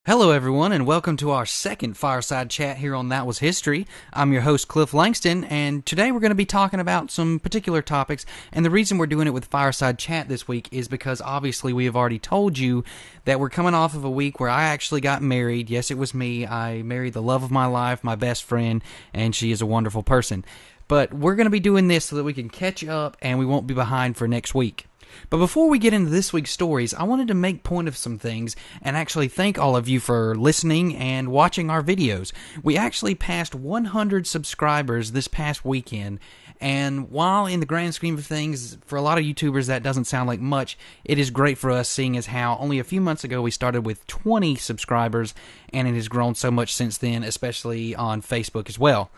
Hello, everyone, and welcome to our second Fireside Chat here on That Was History. I'm your host, Cliff Langston, and today we're going to be talking about some particular topics, and the reason we're doing it with Fireside Chat this week is because obviously we have already told you that we're coming off of a week where I actually got married. Yes, it was me. I married the love of my life, my best friend, and she is a wonderful person. But we're going to be doing this so that we can catch up and we won't be behind for next week. But before we get into this week's stories, I wanted to make point of some things and actually thank all of you for listening and watching our videos. We actually passed 100 subscribers this past weekend, and while in the grand scheme of things, for a lot of YouTubers that doesn't sound like much, it is great for us seeing as how only a few months ago we started with 20 subscribers, and it has grown so much since then, especially on Facebook as well.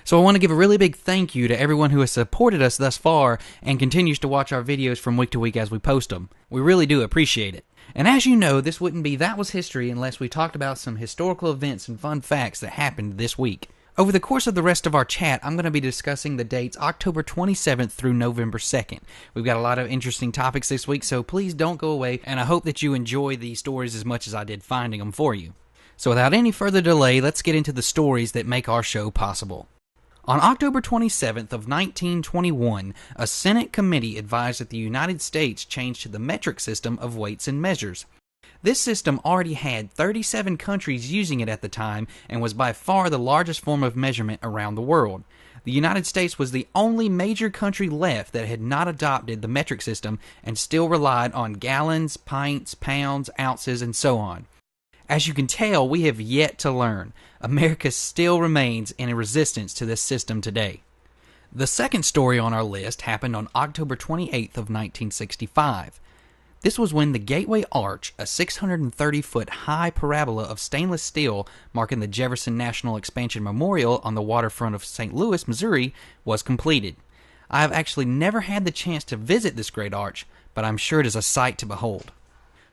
So I want to give a really big thank you to everyone who has supported us thus far and continues to watch our videos from week to week as we post them. We really do appreciate it. And as you know, this wouldn't be That Was History unless we talked about some historical events and fun facts that happened this week. Over the course of the rest of our chat, I'm going to be discussing the dates October 27th through November 2nd. We've got a lot of interesting topics this week, so please don't go away, and I hope that you enjoy these stories as much as I did finding them for you. So without any further delay, let's get into the stories that make our show possible. On October 27th of 1921, a Senate committee advised that the United States change to the metric system of weights and measures. This system already had 37 countries using it at the time and was by far the largest form of measurement around the world. The United States was the only major country left that had not adopted the metric system and still relied on gallons, pints, pounds, ounces, and so on. As you can tell, we have yet to learn. America still remains in a resistance to this system today. The second story on our list happened on October 28th of 1965. This was when the Gateway Arch, a 630-foot high parabola of stainless steel marking the Jefferson National Expansion Memorial on the waterfront of St. Louis, Missouri, was completed. I have actually never had the chance to visit this great arch, but I'm sure it is a sight to behold.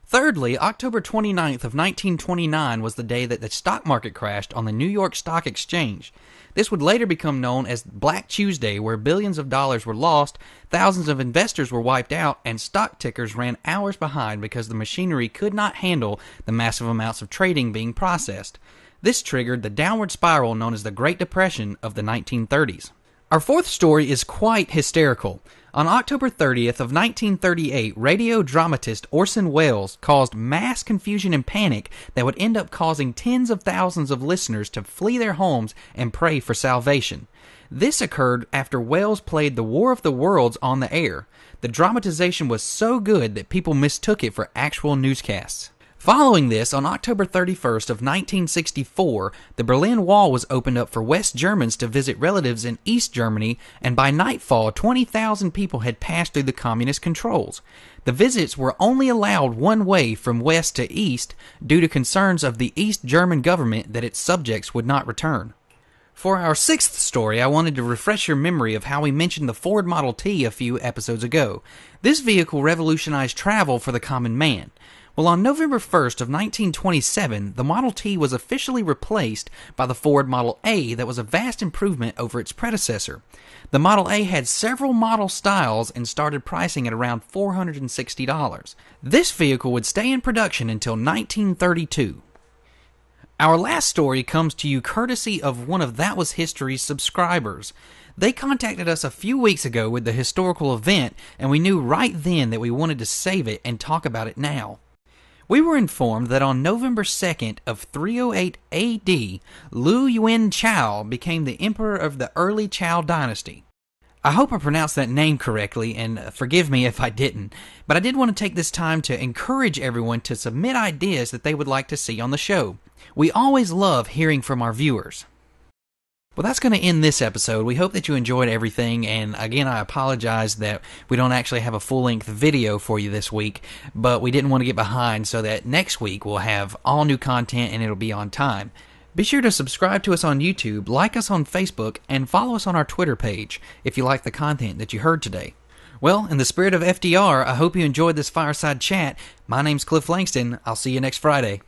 Thirdly, October 29th of 1929 was the day that the stock market crashed on the New York Stock Exchange. This would later become known as Black Tuesday, where billions of dollars were lost, thousands of investors were wiped out, and stock tickers ran hours behind because the machinery could not handle the massive amounts of trading being processed. This triggered the downward spiral known as the Great Depression of the 1930s. Our fourth story is quite hysterical. On October 30th of 1938, radio dramatist Orson Welles caused mass confusion and panic that would end up causing tens of thousands of listeners to flee their homes and pray for salvation. This occurred after Welles played The War of the Worlds on the air. The dramatization was so good that people mistook it for actual newscasts. Following this, on October 31st of 1964, the Berlin Wall was opened up for West Germans to visit relatives in East Germany, and by nightfall, 20,000 people had passed through the communist controls. The visits were only allowed one way from west to east due to concerns of the East German government that its subjects would not return. For our sixth story, I wanted to refresh your memory of how we mentioned the Ford Model T a few episodes ago. This vehicle revolutionized travel for the common man. Well, on November 1st of 1927, the Model T was officially replaced by the Ford Model A that was a vast improvement over its predecessor. The Model A had several model styles and started pricing at around $460. This vehicle would stay in production until 1932. Our last story comes to you courtesy of one of That Was History's subscribers. They contacted us a few weeks ago with the historical event, and we knew right then that we wanted to save it and talk about it now. We were informed that on November 2nd of 308 AD, Lu Yuan Chao became the emperor of the early Chao dynasty. I hope I pronounced that name correctly, and forgive me if I didn't, but I did want to take this time to encourage everyone to submit ideas that they would like to see on the show. We always love hearing from our viewers. Well, that's going to end this episode. We hope that you enjoyed everything, and again, I apologize that we don't actually have a full-length video for you this week, but we didn't want to get behind so that next week we'll have all new content and it'll be on time. Be sure to subscribe to us on YouTube, like us on Facebook, and follow us on our Twitter page if you like the content that you heard today. Well, in the spirit of FDR, I hope you enjoyed this fireside chat. My name's Cliff Langston. I'll see you next Friday.